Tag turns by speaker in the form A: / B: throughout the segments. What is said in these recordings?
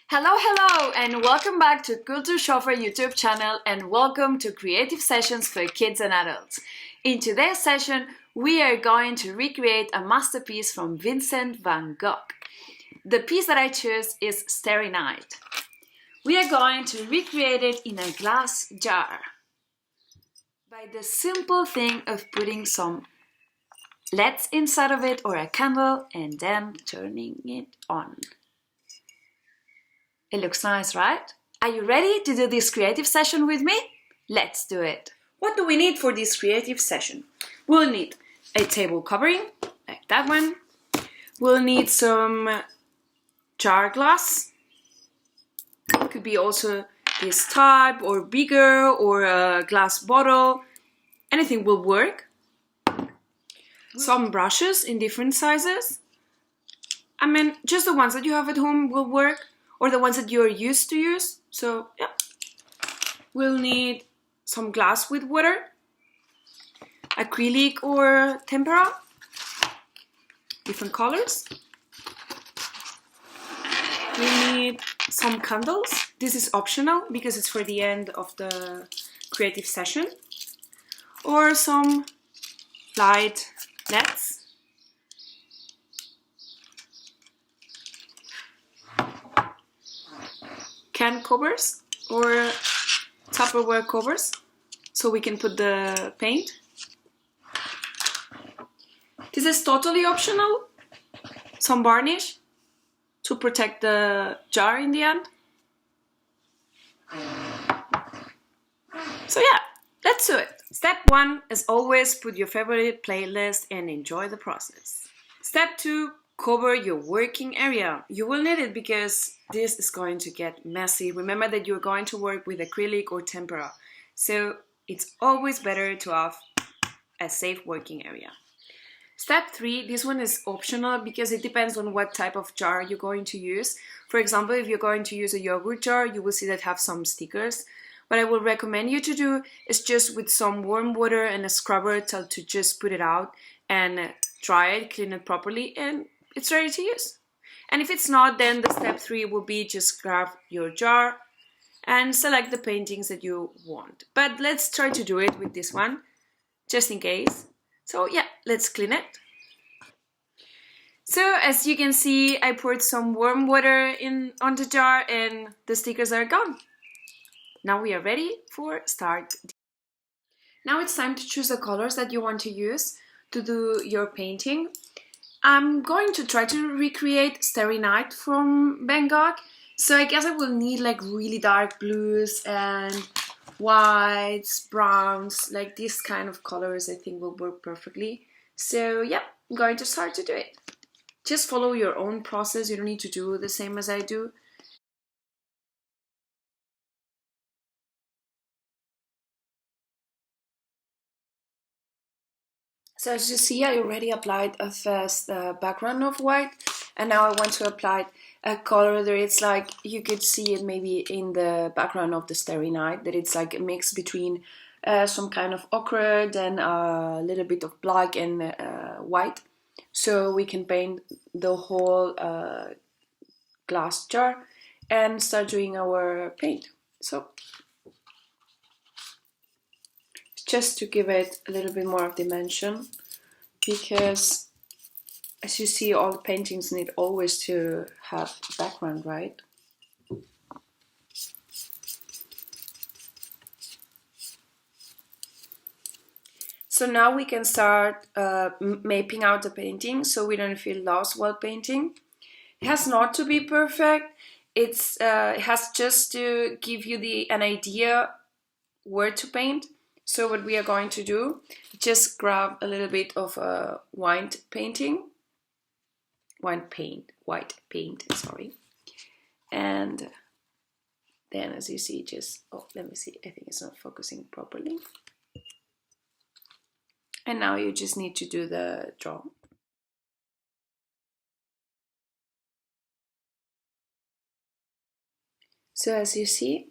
A: Hello, and welcome back to Kulturschöpfer YouTube channel and welcome to Creative Sessions for Kids and Adults. In today's session, we are going to recreate a masterpiece from Vincent van Gogh. The piece that I chose is Starry Night. We are going to recreate it in a glass jar by the simple thing of putting some LEDs inside of it or a candle and then turning it on. It looks nice, right? Are you ready to do this creative session with me? Let's do it! What do we need for this creative session? We'll need a table covering, like that one. We'll need some jar glass. It could be also this type or bigger or a glass bottle. Anything will work. Some brushes in different sizes. I mean, just the ones that you have at home will work, or the ones that you're used to use. So yeah, we'll need some glass with water, acrylic or tempera, different colors. We need some candles. This is optional because it's for the end of the creative session, or some light LEDs. Can covers or Tupperware covers so we can put the paint. This is totally optional. Some varnish to protect the jar in the end. So yeah, let's do it. Step 1, as always, put your favorite playlist and enjoy the process. Step 2, cover your working area. You will need it because this is going to get messy. Remember that you're going to work with acrylic or tempera, so it's always better to have a safe working area. Step 3, this one is optional because it depends on what type of jar you're going to use. For example, if you're going to use a yogurt jar, you will see that have some stickers. What I will recommend you to do is just with some warm water and a scrubber to just put it out and dry it, clean it properly, and it's ready to use. And if it's not, then the step 3 will be just grab your jar and select the paintings that you want. But let's try to do it with this one, just in case. So yeah, let's clean it. So as you can see, I poured some warm water on the jar and the stickers are gone. Now we are ready for start. Now it's time to choose the colors that you want to use to do your painting. I'm going to try to recreate Starry Night from Van Gogh, so I guess I will need like really dark blues and whites, browns, like this kind of colors I think will work perfectly. So yeah, I'm going to start to do it. Just follow your own process, you don't need to do the same as I do. So as you see, I already applied a first background of white, and now I want to apply a color that it's like, you could see it maybe in the background of the Starry Night, that it's like a mix between some kind of ochre, then a little bit of black and white. So we can paint the whole glass jar and start doing our paint. So just to give it a little bit more of dimension, because as you see, all the paintings need always to have background, right? So now we can start mapping out the painting so we don't feel lost while painting. It has not to be perfect, it has just to give you an idea where to paint. So what we are going to do, just grab a little bit of white paint, sorry. And then as you see, just, oh, let me see, I think it's not focusing properly. And now you just need to do the draw. So as you see,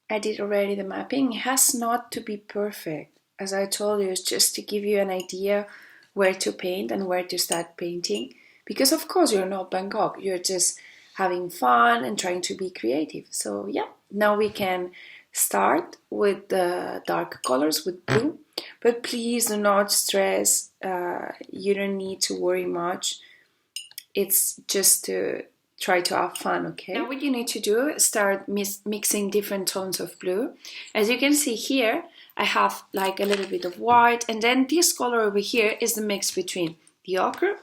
A: I did already the mapping. It has not to be perfect. As I told you, it's just to give you an idea where to paint and where to start painting. Because of course you're not Van Gogh, you're just having fun and trying to be creative. So yeah, now we can start with the dark colors with blue, but please do not stress. You don't need to worry much. It's just to try to have fun, okay? Now what you need to do is start mixing different tones of blue. As you can see here, I have like a little bit of white, and then this color over here is the mix between the ochre,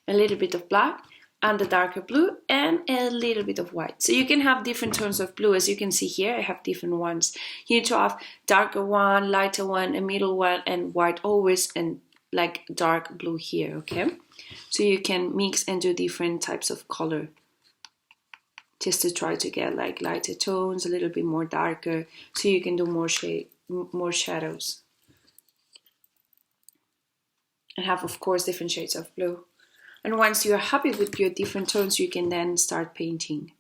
A: a little bit of black, and the darker blue, and a little bit of white. So you can have different tones of blue. As you can see here, I have different ones. You need to have darker one, lighter one, a middle one, and white always, and like dark blue here, okay? So you can mix and do different types of color just to try to get like lighter tones, a little bit more darker, so you can do more shade, more shadows. And have, of course, different shades of blue. And once you're happy with your different tones, you can then start painting.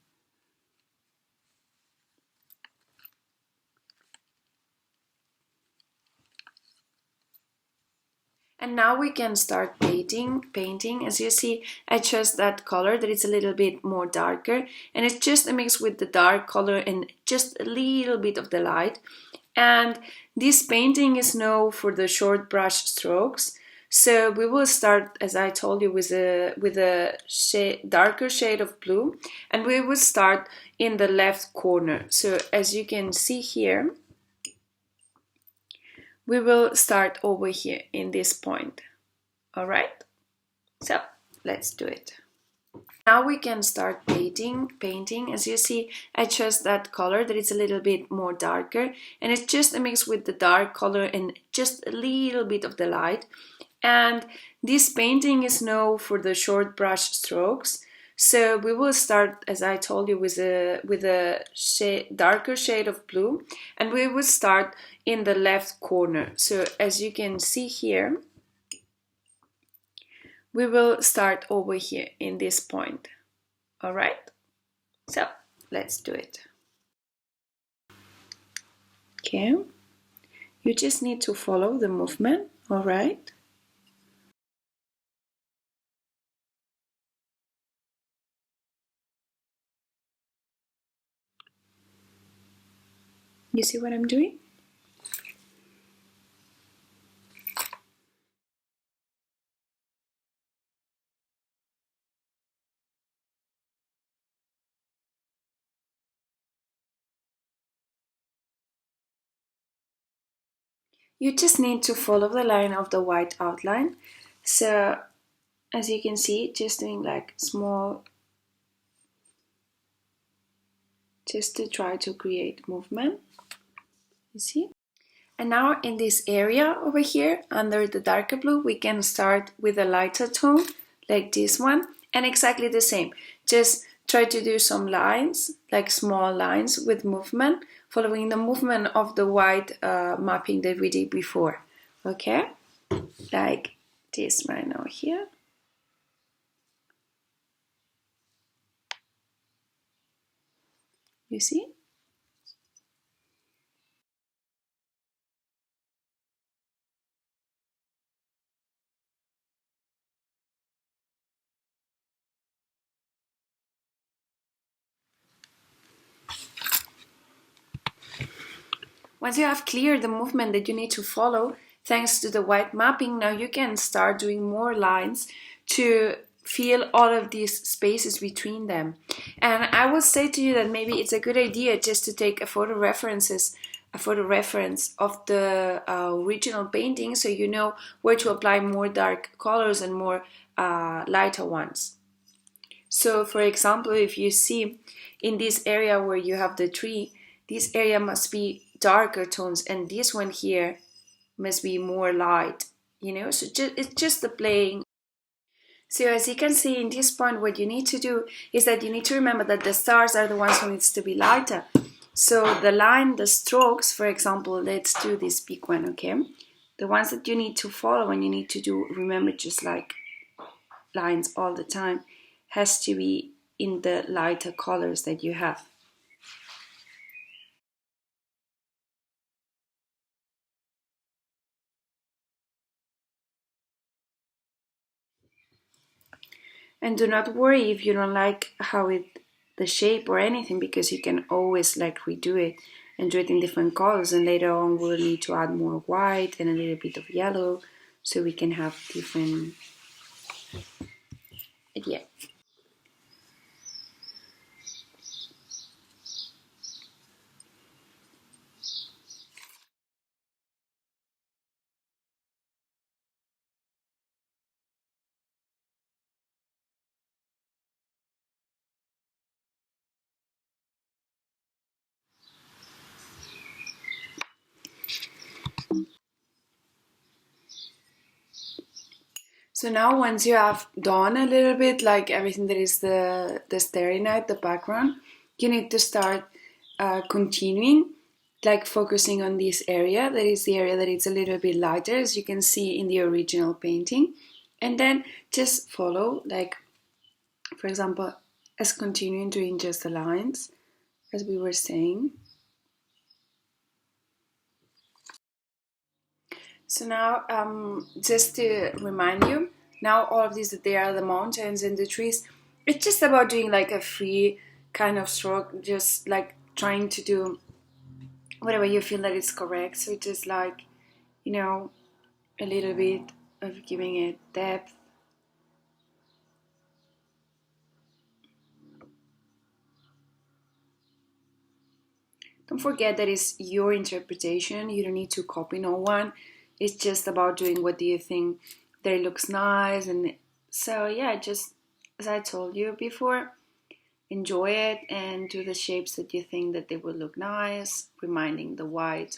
A: And now we can start painting. As you see, I chose that color that is a little bit more darker, and it's just a mix with the dark color and just a little bit of the light. And this painting is known for the short brush strokes. So we will start, as I told you, with a darker shade of blue, and we will start in the left corner. So as you can see here, we will start over here in this point. All right, so let's do it. Now we can start painting. As you see, I chose that color that is a little bit more darker, and it's just a mix with the dark color and just a little bit of the light. And this painting is known for the short brush strokes. So we will start, as I told you, with a darker shade of blue, and we will start in the left corner. So as you can see here, we will start over here in this point. All right, so let's do it. Okay, you just need to follow the movement. All right. You see what I'm doing? You just need to follow the line of the white outline. So as you can see, just doing like small, just to try to create movement. You see? And now in this area over here, under the darker blue, we can start with a lighter tone, like this one, and exactly the same. Just try to do some lines, like small lines with movement, following the movement of the white mapping that we did before. Okay? Like this right now here. You see? Once you have cleared the movement that you need to follow, thanks to the white mapping, now you can start doing more lines to feel all of these spaces between them. And I will say to you that maybe it's a good idea just to take a photo reference of the original painting, so you know where to apply more dark colors and more lighter ones. So for example, if you see in this area where you have the tree, this area must be darker tones, and this one here must be more light, you know, so it's just the playing. So as you can see in this point, what you need to do is that you need to remember that the stars are the ones who needs to be lighter. So the strokes, for example, let's do this big one, okay? The ones that you need to follow and you need to do, remember, just like lines all the time, has to be in the lighter colors that you have. And do not worry if you don't like how the shape or anything, because you can always like redo it and do it in different colors, and later on we'll need to add more white and a little bit of yellow so we can have different, yeah. So now once you have done a little bit like everything that is the starry night, the background, you need to start continuing, like focusing on this area, that is the area that is a little bit lighter, as you can see in the original painting. And then just follow, like, for example, as continuing doing just the lines, as we were saying. So now, just to remind you, now all of these, they are the mountains and the trees. It's just about doing like a free kind of stroke, just like trying to do whatever you feel that is correct. So just like, you know, a little bit of giving it depth. Don't forget that it's your interpretation. You don't need to copy no one. It's just about doing what do you think that it looks nice. And so yeah, just as I told you before, enjoy it and do the shapes that you think that they will look nice, reminding the white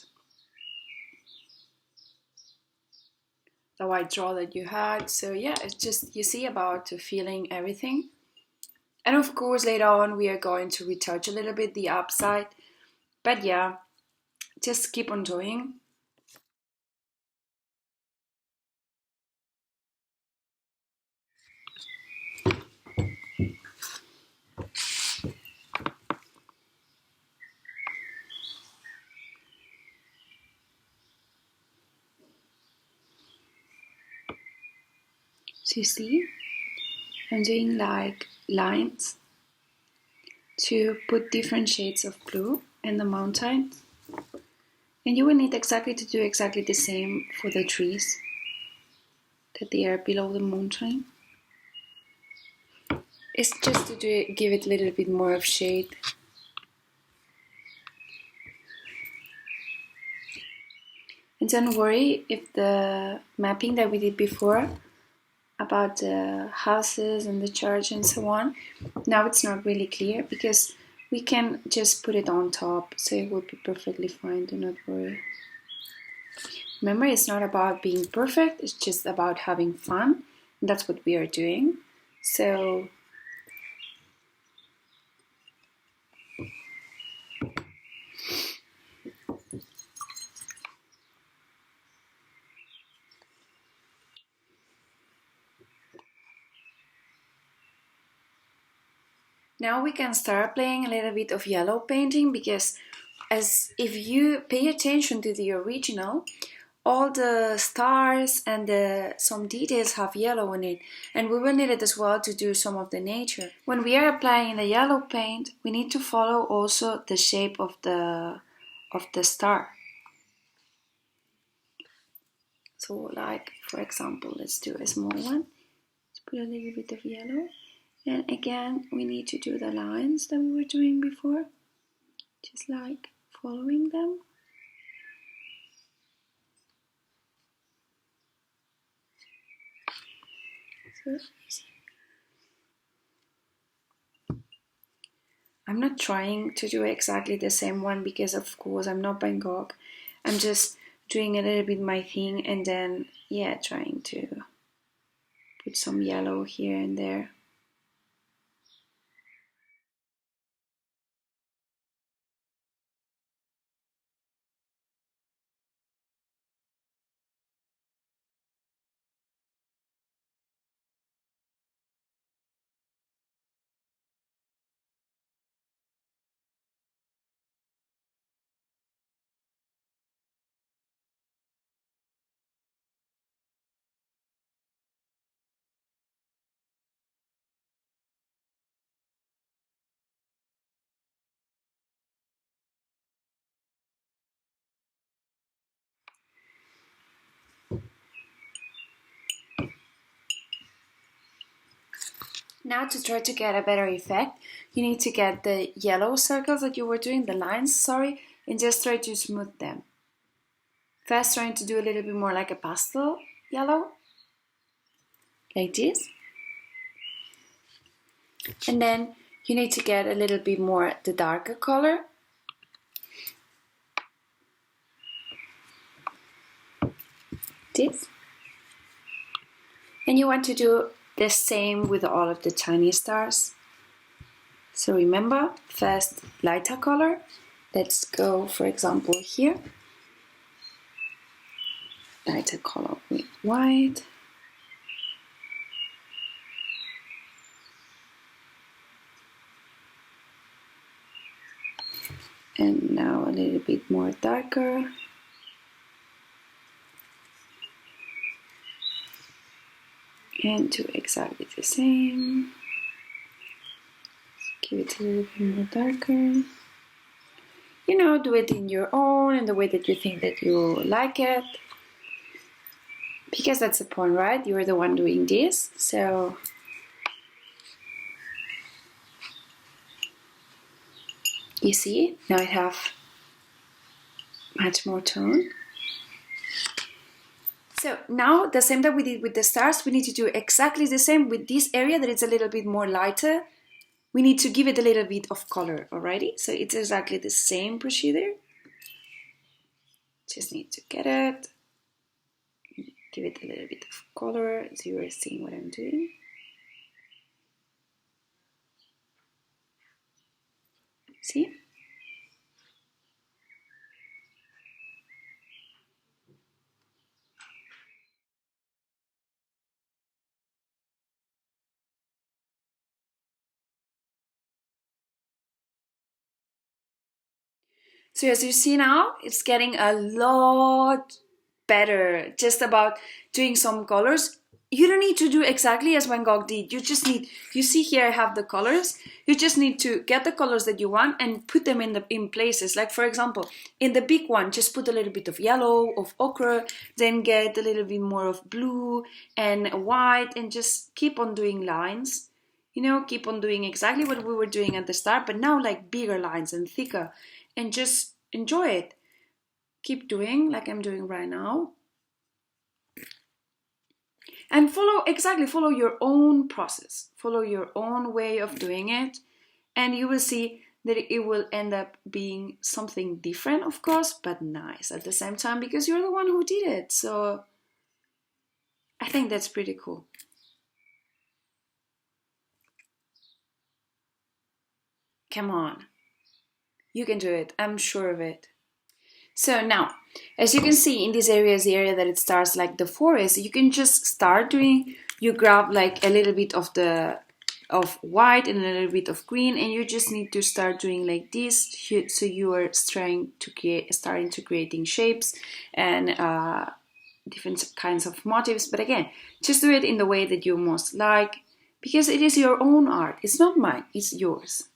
A: draw that you had. So yeah, it's just, you see, about feeling everything. And of course later on we are going to retouch a little bit the upside, but yeah, just keep on doing. So you see, I'm doing like lines to put different shades of blue in the mountain, and you will need exactly to do exactly the same for the trees that they are below the mountain. It's just to give it a little bit more of shade. And don't worry if the mapping that we did before about the houses and the church and so on, now it's not really clear, because we can just put it on top, so it will be perfectly fine, do not worry. Remember, it's not about being perfect, it's just about having fun, and that's what we are doing. So now we can start playing a little bit of yellow painting, because as if you pay attention to the original, all the stars and some details have yellow in it, and we will need it as well to do some of the nature. When we are applying the yellow paint, we need to follow also the shape of the star. So like, for example, let's do a small one. Let's put a little bit of yellow. And again, we need to do the lines that we were doing before, just like following them. So easy. I'm not trying to do exactly the same one, because of course I'm not Van Gogh. I'm just doing a little bit my thing, and then yeah, trying to put some yellow here and there. Now to try to get a better effect, you need to get the yellow circles that you were doing, the lines, sorry, and just try to smooth them. First trying to do a little bit more like a pastel yellow, like this. And then you need to get a little bit more the darker color. This. And you want to do the same with all of the tiny stars. So remember, first lighter color. Let's go, for example, here. Lighter color with white. And now a little bit more darker. And do exactly the same. Give it a little bit more darker. You know, do it in your own and the way that you think that you like it. Because that's the point, right? You're the one doing this, so you see, now I have much more tone. So now the same that we did with the stars, we need to do exactly the same with this area that it's a little bit more lighter. We need to give it a little bit of color, alrighty? So it's exactly the same procedure. Just need to get it, give it a little bit of color so you are seeing what I'm doing. See? So as you see now, it's getting a lot better just about doing some colors. You don't need to do exactly as Van Gogh did. You just need, you see here I have the colors. You just need to get the colors that you want and put them in places. Like for example, in the big one, just put a little bit of yellow, of ochre, then get a little bit more of blue and white and just keep on doing lines. You know, keep on doing exactly what we were doing at the start, but now like bigger lines and thicker. And just enjoy it. Keep doing like I'm doing right now. And follow your own process. Follow your own way of doing it. And you will see that it will end up being something different, of course, but nice at the same time because you're the one who did it. So I think that's pretty cool. Come on. You can do it. I'm sure of it. So now, as you can see in this area is the area that it starts like the forest. You can just start doing, you grab like a little bit of white and a little bit of green, and you just need to start doing like this. So you are starting to creating shapes and different kinds of motifs. But again, just do it in the way that you most like, because it is your own art. It's not mine, it's yours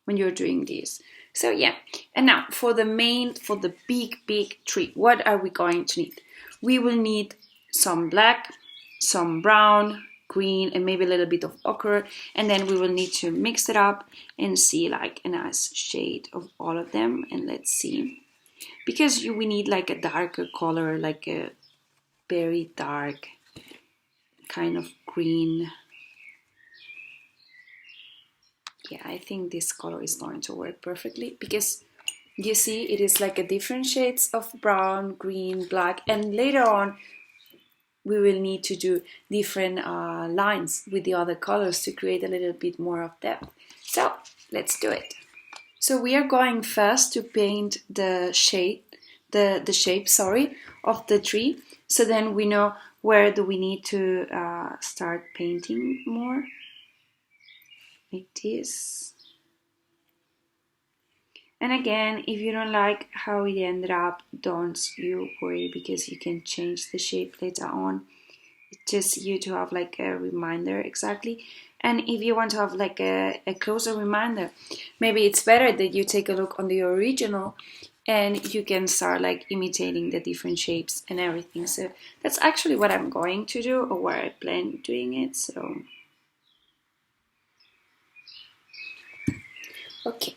A: when you're doing this. So yeah, and now for the big tree, what are we going to need? We will need some black, some brown, green, and maybe a little bit of ochre, and then we will need to mix it up and see like a nice shade of all of them. And let's see, because we need like a darker color, like a very dark kind of green. Yeah, I think this color is going to work perfectly because you see it is like a different shades of brown, green, black, and later on we will need to do different lines with the other colors to create a little bit more of depth. So let's do it. So we are going first to paint the shape, the shape, of the tree. So then we know where do we need to start painting more. Like this. And again, if you don't like how it ended up, don't you worry because you can change the shape later on. It's just you to have like a reminder exactly. And if you want to have like a closer reminder, maybe it's better that you take a look on the original and you can start like imitating the different shapes and everything. So that's actually what I'm going to do, or where I plan doing it. So Okay.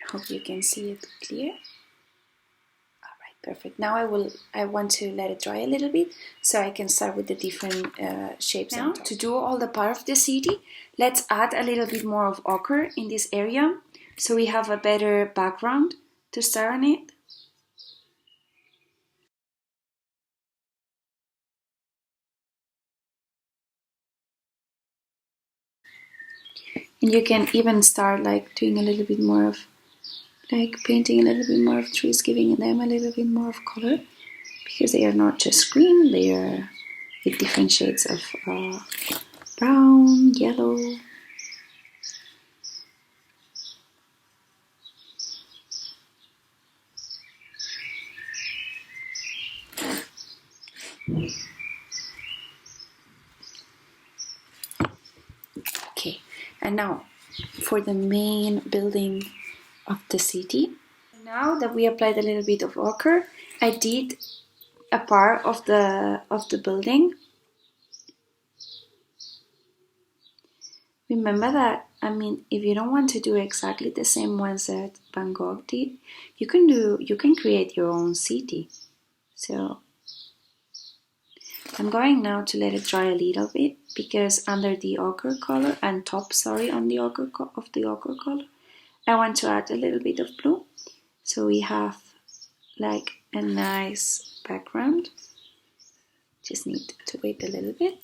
A: I hope you can see it clear. All right, perfect. Now I want to let it dry a little bit so I can start with the different shapes. Now, to do all the part of the city, let's add a little bit more of ochre in this area so we have a better background to start on it. And you can even start like doing a little bit more of like painting a little bit more of trees, giving them a little bit more of color, because they are not just green, they are with different shades of brown, yellow. Okay, and now for the main building of the city. Now that we applied a little bit of ochre, I did a part of the building. Remember that, I mean, if you don't want to do exactly the same ones that Van Gogh did, you can create your own city. So I'm going now to let it dry a little bit, because under the ochre color and top, sorry, on the ochre of the ochre color, I want to add a little bit of blue, so we have like a nice background. Just need to wait a little bit.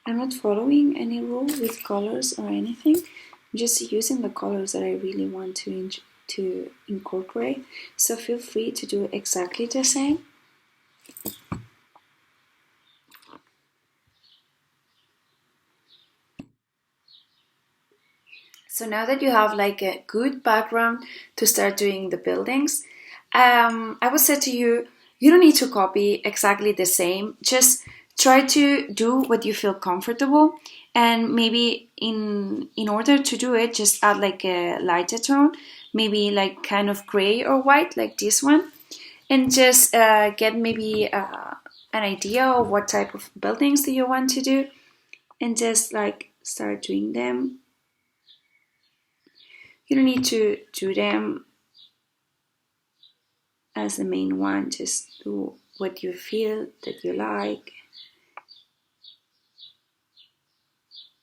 A: I'm not following any rule with colors or anything. I'm just using the colors that I really want to incorporate. So feel free to do exactly the same. So now that you have like a good background to start doing the buildings, I would say to you, you don't need to copy exactly the same. Just try to do what you feel comfortable, and maybe in order to do it, just add like a lighter tone, maybe like kind of gray or white, like this one, and just get maybe an idea of what type of buildings do you want to do, and just like start doing them. You don't need to do them as the main one, just do what you feel that you like,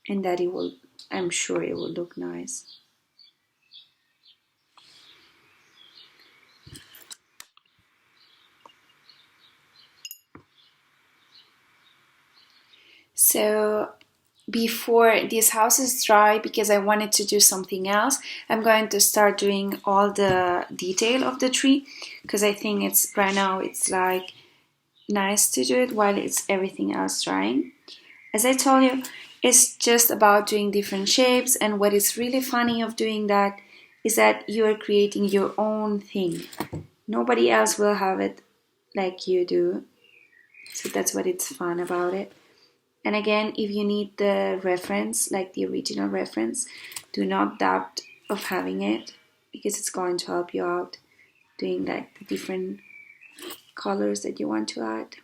A: and that it will, I'm sure it will look nice. So before this house is dry, because I wanted to do something else, I'm going to start doing all the detail of the tree, because I think it's right now it's like nice to do it while it's everything else drying. As I told you, it's just about doing different shapes, and what is really funny of doing that is that you are creating your own thing. Nobody else will have it like you do. So that's what it's fun about it. And again, if you need the reference, like the original reference, do not doubt of having it, because it's going to help you out doing like the different colors that you want to add.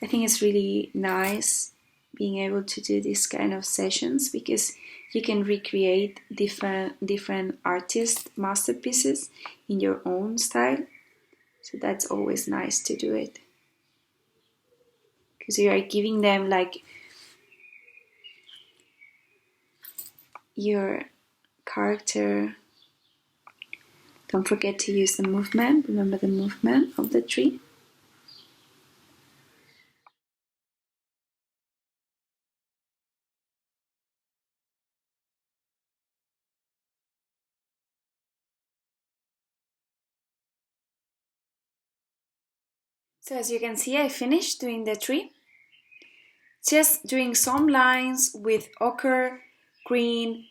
A: I think it's really nice being able to do these kind of sessions, because you can recreate different artist masterpieces in your own style. So that's always nice to do it, because you are giving them like your character. Don't forget to use the movement. Remember the movement of the tree. So as you can see, I finished doing the tree. Just doing some lines with ochre, green,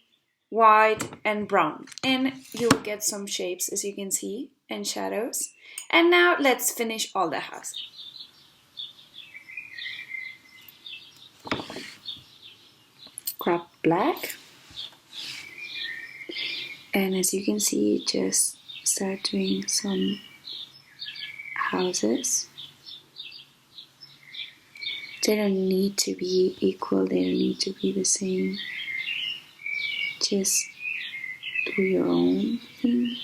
A: white and brown, and you'll get some shapes, as you can see, and shadows. And now let's finish all the house. black. And as you can see, just start doing some houses. They don't need to be equal, they don't need to be the same. Just do your own thing.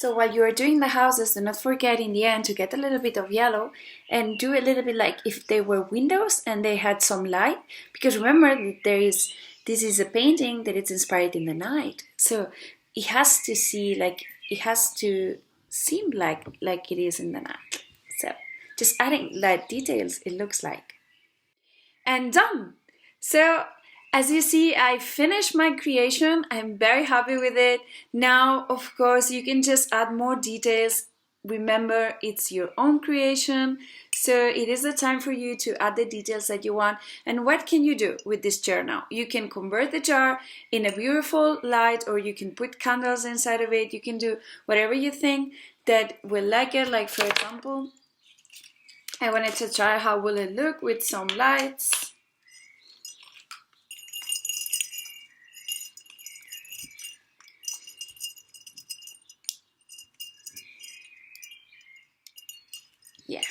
A: So while you are doing the houses, do not forget in the end to get a little bit of yellow and do a little bit like if they were windows and they had some light. Because remember that this is a painting that it's inspired in the night. So it has to seem like it is in the night. So just adding light details, it looks like. And done! So as you see, I finished my creation. I'm very happy with it. Now, of course, you can just add more details. Remember, it's your own creation. So it is the time for you to add the details that you want. And what can you do with this jar now? You can convert the jar in a beautiful light, or you can put candles inside of it. You can do whatever you think that will like it. Like for example, I wanted to try how will it look with some lights. Yeah,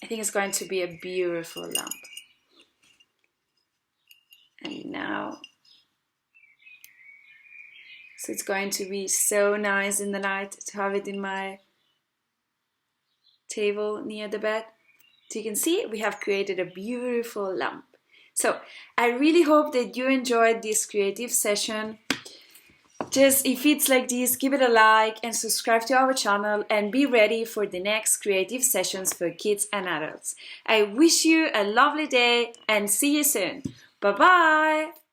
A: I think it's going to be a beautiful lamp. And now, so it's going to be so nice in the night to have it in my table near the bed. So you can see we have created a beautiful lamp. So I really hope that you enjoyed this creative session. Just if it's like this, give it a like and subscribe to our channel and be ready for the next creative sessions for kids and adults. I wish you a lovely day and see you soon. Bye bye!